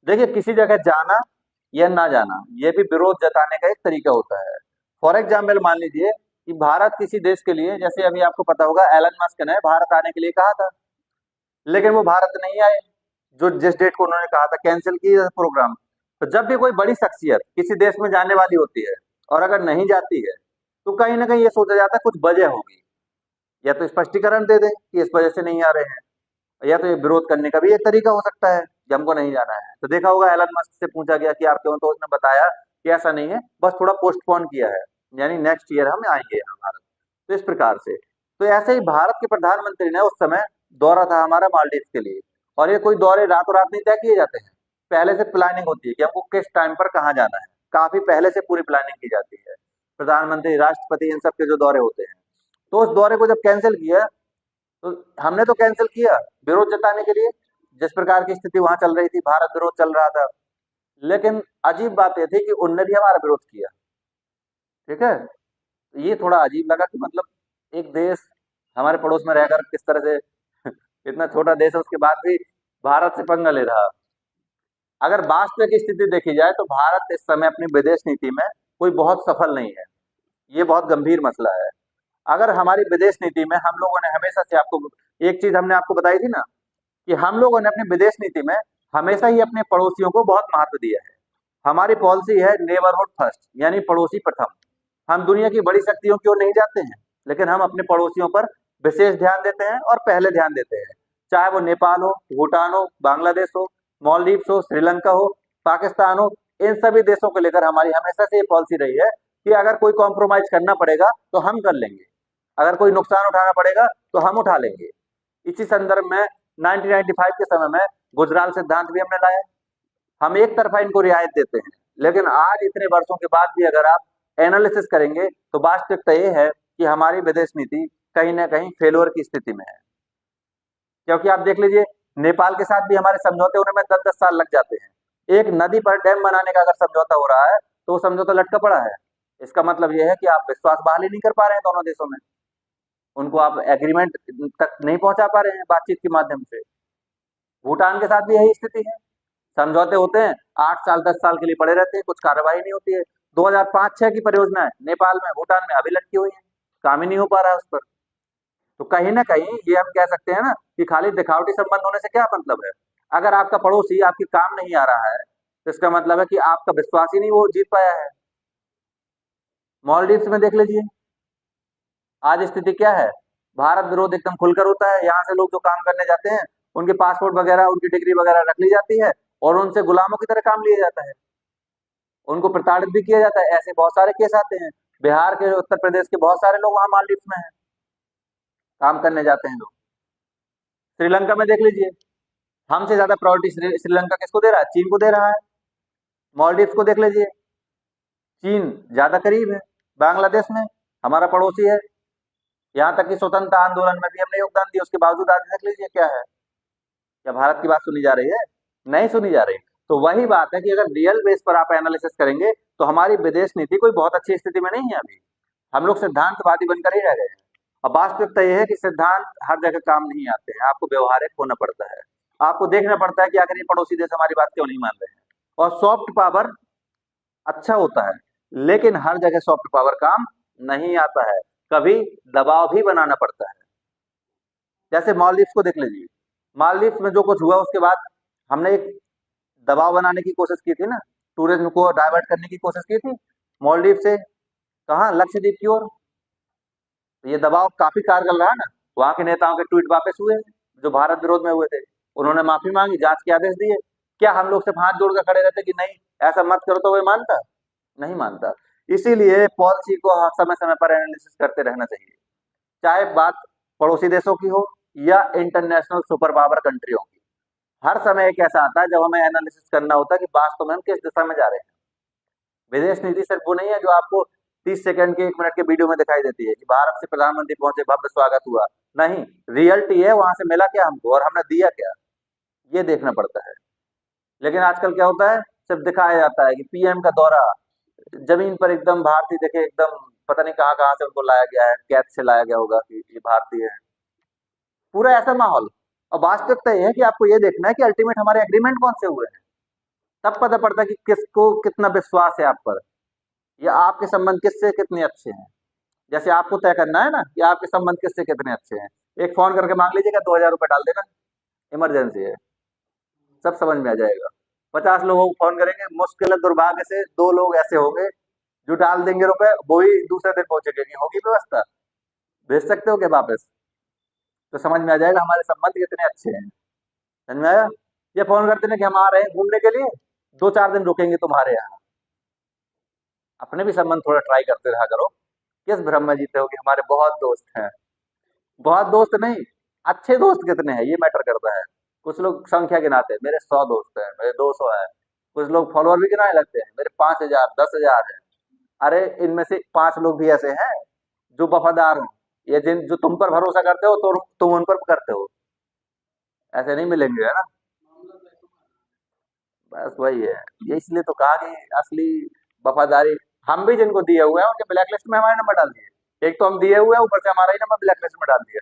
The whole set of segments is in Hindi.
देखिए, किसी जगह जाना या ना जाना ये भी विरोध जताने का एक तरीका होता है। फॉर एग्जाम्पल मान लीजिए कि भारत किसी देश के लिए, जैसे अभी आपको पता होगा एलन मस्क ने भारत आने के लिए कहा था, लेकिन वो भारत नहीं आए। जो जिस डेट को उन्होंने कहा था कैंसिल किया प्रोग्राम। तो जब भी कोई बड़ी शख्सियत किसी देश में जाने वाली होती है और अगर नहीं जाती है, तो कहीं ना कहीं ये सोचा जाता है कुछ वजह होगी, या तो स्पष्टीकरण दे दें कि इस वजह से नहीं आ रहे हैं, या तो ये विरोध करने का भी एक तरीका हो सकता है कि हमको नहीं जाना है। तो देखा होगा एलन मस्क से पूछा गया कि आप क्यों, तो उसने बताया कि ऐसा नहीं है, बस थोड़ा पोस्टपोन किया है, यानी नेक्स्ट ईयर हम आएंगे यहाँ भारत। तो इस प्रकार से, तो ऐसे ही भारत के प्रधानमंत्री ने उस समय दौरा था हमारा मालदीव के लिए। और ये कोई दौरे रातों रात नहीं तय किए जाते हैं, पहले से प्लानिंग होती है कि हमको किस टाइम पर कहाँ जाना है, काफी पहले से पूरी प्लानिंग की जाती है। प्रधानमंत्री, राष्ट्रपति, इन सब के जो दौरे होते हैं, तो उस दौरे को जब कैंसिल किया, तो हमने तो कैंसिल किया विरोध जताने के लिए। जिस प्रकार की स्थिति वहां चल रही थी, भारत विरोध चल रहा था। लेकिन अजीब बात यह थी कि उनने भी हमारा विरोध किया। ठीक है, तो ये थोड़ा अजीब लगा कि मतलब एक देश हमारे पड़ोस में रहकर किस तरह से इतना छोटा देश है, उसके बाद भी भारत से पंगा ले रहा। अगर वास्तविक स्थिति देखी जाए तो भारत इस समय अपनी विदेश नीति में कोई बहुत सफल नहीं है। ये बहुत गंभीर मसला है। अगर हमारी विदेश नीति में हम लोगों ने हमेशा से, आपको एक चीज हमने आपको बताई थी ना, कि हम लोगों ने अपनी विदेश नीति में हमेशा ही अपने पड़ोसियों को बहुत महत्व दिया है। हमारी पॉलिसी है नेबरहुड फर्स्ट, यानी पड़ोसी प्रथम। हम दुनिया की बड़ी शक्तियों की ओर नहीं जाते हैं, लेकिन हम अपने पड़ोसियों पर विशेष ध्यान देते हैं और पहले ध्यान देते हैं। चाहे वो नेपाल हो, भूटान हो, बांग्लादेश हो, मालदीव्स हो, श्रीलंका हो, पाकिस्तान हो, इन सभी देशों को लेकर हमारी हमेशा से ये पॉलिसी रही है कि अगर कोई कॉम्प्रोमाइज करना पड़ेगा तो हम कर लेंगे, अगर कोई नुकसान उठाना पड़ेगा तो हम उठा लेंगे। इसी संदर्भ में 1995 के समय में गुजराल सिद्धांत भी हमने लाया। हम एक तरफा इनको रियायत देते हैं, लेकिन आज इतने वर्षों के बाद भी अगर आप एनालिसिस करेंगे तो वास्तविकता ये है कि हमारी विदेश नीति कहीं ना कहीं फेल्योर की स्थिति में है। क्योंकि आप देख लीजिए, नेपाल के साथ भी हमारे समझौते होने में 10-10 साल लग जाते हैं। एक नदी पर डैम बनाने का अगर समझौता हो रहा है तो वो समझौता लटका पड़ा है। इसका मतलब यह है कि आप विश्वास बहाली नहीं कर पा रहे हैं दोनों देशों में, उनको आप एग्रीमेंट तक नहीं पहुंचा पा रहे हैं बातचीत के माध्यम से। भूटान के साथ भी यही स्थिति है। समझौते होते हैं, 8 साल 10 साल के लिए पड़े रहते हैं, कुछ कार्रवाई नहीं होती है। 2005-6 की परियोजना है नेपाल में, भूटान में अभी लटकी हुई है, काम ही नहीं हो पा रहा है उस पर। तो कहीं ना कहीं ये हम कह सकते हैं ना कि खाली दिखावटी संबंध होने से क्या मतलब है। अगर आपका पड़ोसी आपके काम नहीं आ रहा है, तो इसका मतलब है कि आपका विश्वास ही नहीं वो जीत पाया है। मॉलडीव्स में देख लीजिए आज स्थिति क्या है। भारत विरोध एकदम खुलकर होता है। यहाँ से लोग जो काम करने जाते हैं, उनके पासपोर्ट वगैरह, उनकी डिग्री वगैरह रख ली जाती है और उनसे गुलामों की तरह काम लिया जाता है। उनको प्रताड़ित भी किया जाता है। ऐसे बहुत सारे केस आते हैं। बिहार के, उत्तर प्रदेश के बहुत सारे लोग वहां मालदीव में हैं, काम करने जाते हैं लोग। श्रीलंका में देख लीजिए, हमसे ज्यादा प्रायोरिटी श्रीलंका किसको दे रहा है? चीन को दे रहा है। मालदीव को देख लीजिए, चीन ज्यादा करीब है बांग्लादेश में, हमारा पड़ोसी है। यहाँ तक कि स्वतंत्रता आंदोलन में भी हमने योगदान दिया, उसके बावजूद आज देख लीजिए क्या है। क्या भारत की बात सुनी जा रही है? नहीं सुनी जा रही। तो वही बात है कि अगर रियल बेस पर आप एनालिसिस करेंगे तो हमारी विदेश नीति कोई बहुत अच्छी स्थिति में नहीं है अभी। हम लोग सिद्धांतवादी बनकर ही रह गए हैं। अब वास्तविकता यह है कि सिद्धांत हर जगह काम नहीं आते हैं, आपको व्यवहारिक होना पड़ता है। आपको देखना पड़ता है कि आखिर ये पड़ोसी देश हमारी बात क्यों नहीं मान रहे हैं। और सॉफ्ट पावर अच्छा होता है, लेकिन हर जगह सॉफ्ट पावर काम नहीं आता है, कभी दबाव भी बनाना पड़ता है। जैसे मालदीव्स को देख लीजिए, मालदीव्स में जो कुछ हुआ उसके बाद हमने एक दबाव बनाने की कोशिश की थी ना, टूरिज्म को डाइवर्ट करने की कोशिश की थी मालदीव से, कहा लक्षद्वीप की ओर। तो ये दबाव काफी कारगर रहा ना। वहां के नेताओं के ट्वीट वापस हुए जो भारत विरोध में हुए थे, उन्होंने माफी मांगी, जांच के आदेश दिए। क्या हम लोग सिर्फ हाथ जोड़कर खड़े रहते कि नहीं ऐसा मत करो, तो वे मानता? नहीं मानता। इसीलिए पॉलिसी को समय समय पर एनालिसिस करते रहना चाहिए, चाहे बात पड़ोसी देशों की हो या इंटरनेशनल सुपर पावर कंट्रियों की। हर समय एक ऐसा आता है जब हमें एनालिसिस करना होता है कि वास्तव में हम किस दिशा में जा रहे हैं। विदेश नीति सिर्फ वो नहीं है जो आपको 30 सेकंड के, 1 मिनट के वीडियो में दिखाई देती है कि भारत से प्रधानमंत्री पहुंचे, भव्य स्वागत हुआ। नहीं, रियलिटी है वहां से मिला क्या हमको और हमने दिया क्या, ये देखना पड़ता है। लेकिन आजकल क्या होता है, सिर्फ दिखाया जाता है कि पीएम का दौरा, जमीन पर एकदम भारतीय देखे, एकदम पता नहीं कहाँ कहाँ से उनको लाया गया है, कैद से लाया गया होगा कि ये भारतीय है, पूरा ऐसा माहौल। और वास्तविकता यह है कि आपको ये देखना है कि अल्टीमेट हमारे एग्रीमेंट कौन से हुए हैं। तब पता पड़ता है कि किसको कितना विश्वास है आप पर, या आपके संबंध किससे कितने अच्छे हैं। जैसे आपको तय करना है ना कि आपके संबंध किससे कितने अच्छे हैं। एक फोन करके मांग लीजिएगा, 2,000 रुपये डाल देना, इमरजेंसी है, सब समझ में आ जाएगा। 50 लोगों को फोन करेंगे, मुश्किल है दुर्भाग्य से 2 लोग ऐसे होंगे जो डाल देंगे रुपए, वो ही दूसरे दिन पहुंचेंगे। कि होगी व्यवस्था, भेज सकते हो क्या वापस? तो समझ में आ जाएगा हमारे संबंध कितने अच्छे हैं। समझ में आया? ये फोन करते ना कि हम आ रहे हैं घूमने के लिए, 2-4 दिन रुकेंगे तुम्हारे यहाँ। अपने भी संबंध थोड़ा ट्राई करते रहा करो। किस भ्रम में जीते हो कि हमारे बहुत दोस्त हैं? बहुत दोस्त नहीं, अच्छे दोस्त कितने हैं ये मैटर करता है। कुछ लोग संख्या गिनाते हैं, मेरे 100 दोस्त हैं, मेरे 200 हैं। कुछ लोग फॉलोअर भी गिनाने लगते हैं, मेरे 5,000 10,000 हैं। अरे इनमें से 5 लोग भी ऐसे हैं जो वफादार हो, ये जिन जो तुम पर भरोसा करते हो तो तुम उन पर करते हो। ऐसे नहीं मिलेंगे, है ना? बस वही है। ये इसलिए तो कहा कि असली वफादारी, हम भी जिनको दिए हुए हैं उनके ब्लैक लिस्ट में हमारे नंबर डाल दिए। एक तो हम दिए हुए हैं, ऊपर से हमारा ही नंबर ब्लैक लिस्ट में डाल दिया।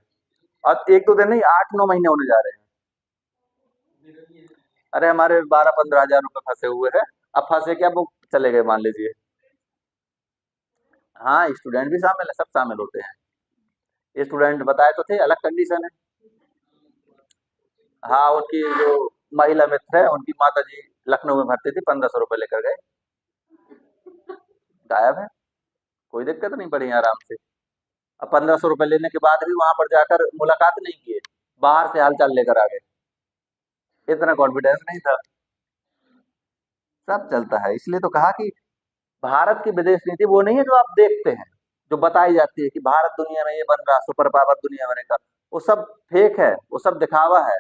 और एक दो दिन नहीं, 8-9 महीने होने जा रहे हैं। अरे हमारे 12-15 हजार रुपए फंसे हुए हैं। अब फंसे क्या, वो चले गए मान लीजिए। हाँ, स्टूडेंट भी शामिल है, सब शामिल होते हैं। स्टूडेंट बताए तो थे, अलग कंडीशन है। हाँ, उनकी जो महिला मित्र है, उनकी माता जी लखनऊ में भर्ती थी, 1,500 रुपए लेकर गए, गायब है। कोई दिक्कत नहीं, बढ़िया आराम से। अब 1,500 रुपए लेने के बाद भी वहां पर जाकर मुलाकात नहीं किए, बाहर से हालचाल लेकर आ गए। इतना कॉन्फिडेंस नहीं था। सब चलता है, इसलिए तो कहा कि भारत की विदेश नीति वो नहीं है जो आप देखते हैं, जो बताई जाती है कि भारत दुनिया में ये बन रहा, सुपर पावर दुनिया बनेगा। वो सब फेक है, वो सब दिखावा है।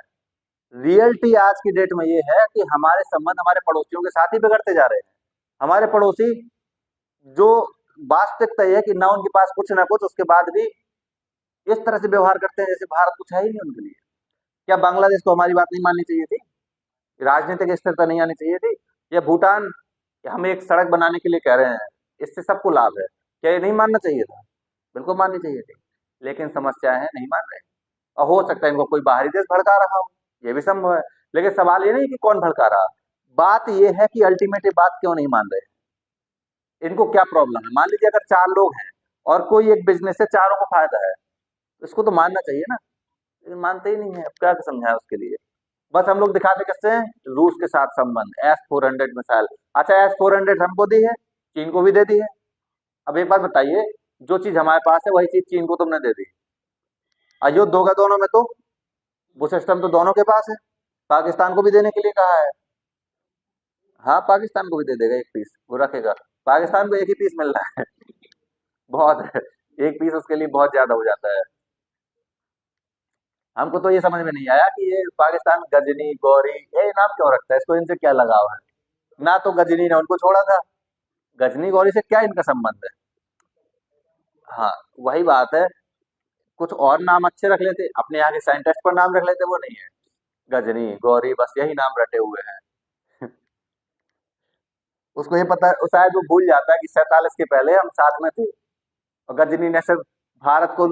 रियलिटी आज की डेट में ये है कि हमारे संबंध हमारे पड़ोसियों के साथ ही बिगड़ते जा रहे हैं। हमारे पड़ोसी जो, वास्तविकता ये है कि ना उनके पास कुछ ना कुछ, उसके बाद भी इस तरह से व्यवहार करते हैं जैसे भारत कुछ है ही नहीं उनके लिए। क्या बांग्लादेश को हमारी बात नहीं माननी चाहिए थी? राजनीतिक स्थिरता नहीं आनी चाहिए थी? या भूटान, हम एक सड़क बनाने के लिए कह रहे हैं, इससे सबको लाभ है, क्या ये नहीं मानना चाहिए था? बिल्कुल माननी चाहिए थी। लेकिन समस्या है, नहीं मान रहे। और हो सकता है इनको कोई बाहरी देश भड़का रहा हो, ये भी संभव है। लेकिन सवाल ये नहीं कि कौन भड़का रहा, बात ये है कि अल्टीमेटली बात क्यों नहीं मान रहे। इनको क्या प्रॉब्लम है? मान लीजिए अगर 4 लोग हैं और कोई एक बिजनेस से चारों को फायदा है, तो इसको तो मानना चाहिए ना। लेकिन मानते ही नहीं है, अब क्या समझाए उसके लिए। बस हम लोग दिखाते किससे हैं? रूस के साथ संबंध, S-400 मिसाइल। अच्छा, S-400 हमको दी है, चीन को भी दे दी है। अब एक बात बताइए, जो चीज हमारे पास है वही चीज चीन को तुमने दे दी, और युद्ध होगा दोनों में तो वो सिस्टम तो दोनों के पास है। पाकिस्तान को भी देने के लिए कहा है। हाँ, पाकिस्तान को भी दे देगा एक पीस, वो रखेगा। पाकिस्तान को एक ही पीस मिल रहा है, बहुत है। एक पीस उसके लिए बहुत ज्यादा हो जाता है। हमको तो ये समझ में नहीं आया कि ये पाकिस्तान गजनी गौरी ये नाम क्यों रखता है, इसको इनसे क्या लगाव है? ना तो गजनी ने उनको छोड़ा था, गजनी गौरी से क्या इनका संबंध है? हाँ, वही बात है। कुछ और नाम अच्छे रख लेते, अपने यहाँ के साइंटिस्ट पर नाम रख लेते, वो नहीं है। गजनी गौरी बस यही नाम रटे हुए हैं। उसको ये पता है, शायद वो भूल जाता है कि 47 के पहले हम साथ में थे। और गजनी ने सिर्फ भारत को,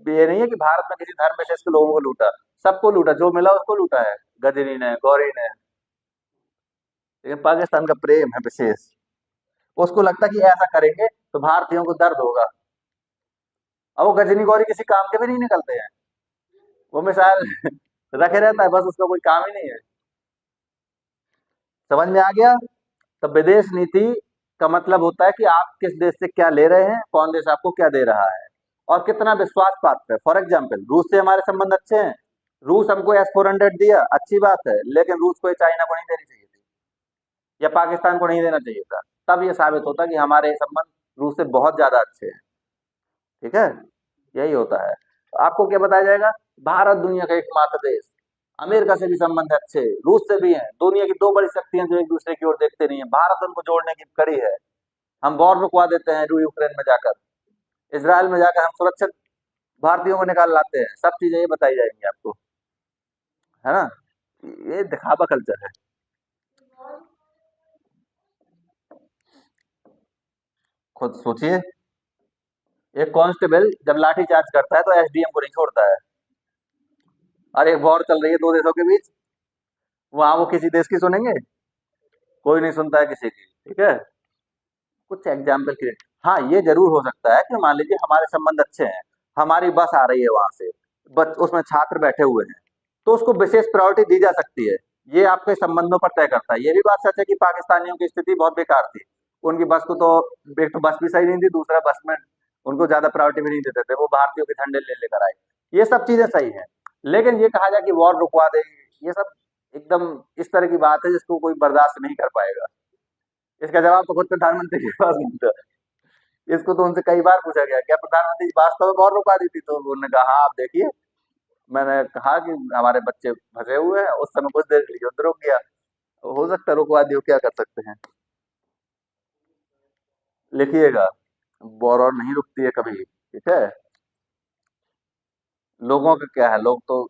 ये नहीं है कि भारत में किसी धर्म विशेष के लोगों को लूटा, सबको लूटा, जो मिला उसको लूटा है गजनी ने गौरी ने। लेकिन पाकिस्तान का प्रेम है विशेष, उसको लगता है कि ऐसा करेंगे तो भारतीयों को दर्द होगा। अब वो गजनी गौरी किसी काम के भी नहीं निकलते हैं, वो मिसाइल रखे रहता है, बस उसका कोई काम ही नहीं है। समझ में आ गया? तो विदेश नीति का मतलब होता है कि आप किस देश से क्या ले रहे हैं, कौन देश आपको क्या दे रहा है, और कितना विश्वास पात्र है। फॉर एग्जाम्पल, रूस से हमारे संबंध अच्छे हैं, रूस हमको S-400 दिया, अच्छी बात है, लेकिन रूस को ये चाइना को नहीं देनी चाहिए थी, या पाकिस्तान को नहीं देना चाहिए था। तब ये साबित होता कि हमारे संबंध रूस से बहुत ज्यादा अच्छे हैं। ठीक है, यही होता है। तो आपको क्या बताया जाएगा? भारत दुनिया का एकमात्र देश, अमेरिका से भी संबंध अच्छे, रूस से भी हैं, दुनिया की 2 बड़ी शक्तियां जो एक दूसरे की ओर देखते नहीं है, भारत उनको जोड़ने की कड़ी है। हम वॉर रुकवा देते हैं यूक्रेन में जाकर, इसराइल में जाकर हम सुरक्षित भारतीयों को निकाल लाते हैं। सब चीजें ये बताई जाएंगी आपको, है ना? ये दिखावा कल्चर है। खुद सोचिए, एक कांस्टेबल जब लाठी चार्ज करता है तो SDM को नहीं छोड़ता है। और एक वॉर चल रही है 2 देशों के बीच, वहां वो किसी देश की सुनेंगे? कोई नहीं सुनता है किसी की, ठीक है। कुछ एग्जाम्पल के लिए, हाँ ये जरूर हो सकता है कि मान लीजिए हमारे संबंध अच्छे हैं, हमारी बस आ रही है वहां से, बस उसमें छात्र बैठे हुए हैं, तो उसको विशेष प्रायोरिटी दी जा सकती है। ये आपके संबंधों पर तय करता है। ये भी बात सच है कि पाकिस्तानियों की स्थिति बहुत बेकार थी। उनकी बस को तो, एक तो बस भी सही नहीं थी, दूसरा बस में उनको ज्यादा प्रायोरिटी भी नहीं देते थे, वो भारतीयों के झंडे ले लेकर आए। ये सब चीजें सही है। लेकिन ये कहा जाए कि वॉर रुकवा दे, ये सब एकदम इस तरह की बात है जिसको कोई बर्दाश्त नहीं कर पाएगा। इसका जवाब तो खुद प्रधानमंत्री के पास मिलता है। इसको तो उनसे कई बार पूछा गया, क्या प्रधानमंत्री जी वास्तव में वॉर रुकवा दी थी, तो उन्होंने कहा हाँ आप देखिए, मैंने कहा कि हमारे बच्चे फंसे हुए हैं, उस समय कुछ देर के लिए युद्ध रुक गया। हो सकता है रुकवा दियो, क्या कर सकते हैं। लिखिएगा, वॉर और नहीं रुकती है कभी, ठीक है। लोगों का क्या है, लोग तो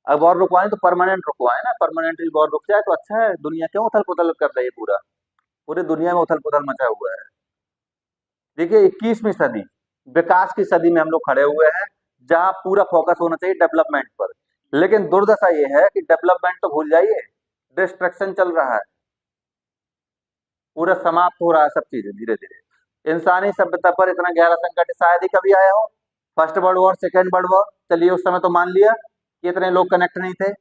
अब वॉर रुकवाएं तो परमानेंट रुकवाएं ना, परमानेंटली वॉर रुक जाए तो अच्छा है। दुनिया क्यों उथल पुथल कर रही है, पूरा पूरी दुनिया में उथल पुथल मचा हुआ है। देखिए 21वीं सदी, विकास की सदी में हम लोग खड़े हुए हैं, जहां पूरा फोकस होना चाहिए डेवलपमेंट पर। लेकिन दुर्दशा ये है कि डेवलपमेंट तो भूल जाइए, डिस्ट्रक्शन चल रहा है, पूरा समाप्त हो रहा है सब चीजें धीरे धीरे। इंसानी सभ्यता पर इतना गहरा संकट शायद ही कभी आया हो। First world war, second world war, चलिए उस समय तो मान लिया कि इतने लोग कनेक्ट नहीं थे,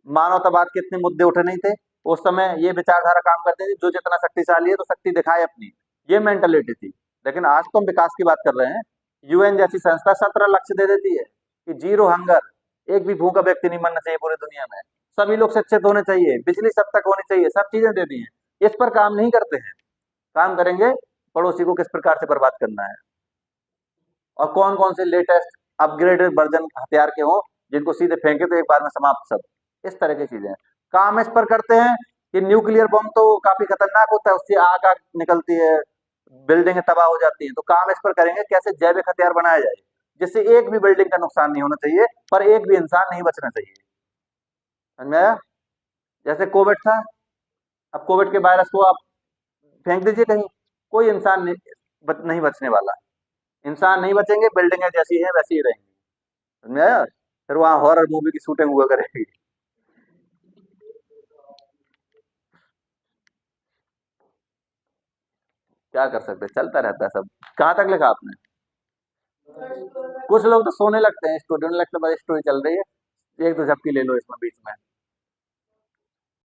मानवतावाद के इतने मुद्दे उठे नहीं थे। उस समय ये विचारधारा काम करती थी, जो जितना शक्तिशाली है तो शक्ति दिखाए अपनी, ये मेंटेलिटी थी। लेकिन आज तो हम विकास की बात कर रहे हैं। यूएन जैसी संस्था 17 लक्ष्य दे देती है कि जीरो हंगर, एक भी भूखा व्यक्ति नहीं मरना चाहिए पूरी दुनिया में, सभी लोग शिक्षित होने चाहिए, बिजली सब तक होनी चाहिए, सब चीजें दे दी हैं। इस पर काम नहीं करते हैं। काम करेंगे पड़ोसी को किस प्रकार से बर्बाद करना है, और कौन कौन से लेटेस्ट अपग्रेडेड वर्जन हथियार के हों, जिनको सीधे फेंके तो एक बार में समाप्त सब। इस तरह की चीजें काम इस पर करते हैं कि न्यूक्लियर बम तो काफी खतरनाक होता है, उससे आग आग निकलती है, बिल्डिंग तबाह हो जाती है। तो काम इस पर करेंगे कैसे जैविक हथियार बनाया जाए, जिससे एक भी बिल्डिंग का नुकसान नहीं होना चाहिए, पर एक भी इंसान नहीं बचना चाहिए। समझ में आया? जैसे कोविड था, अब कोविड के वायरस को आप फेंक दीजिए कहीं, कोई इंसान नहीं बचने वाला। इंसान नहीं बचेंगे, बिल्डिंगें जैसी हैं वैसी ही रहेंगी। समझ में आया? फिर वहां हॉरर मूवी की शूटिंग हुआ करेगी। क्या कर सकते हैं, चलता रहता है सब। कहाँ तक लिखा आपने? कुछ लोग तो सोने लगते हैं, स्टूडेंट लगता है, बस स्टोरी चल रही है, एक दो झपकी ले लो इसमें बीच में।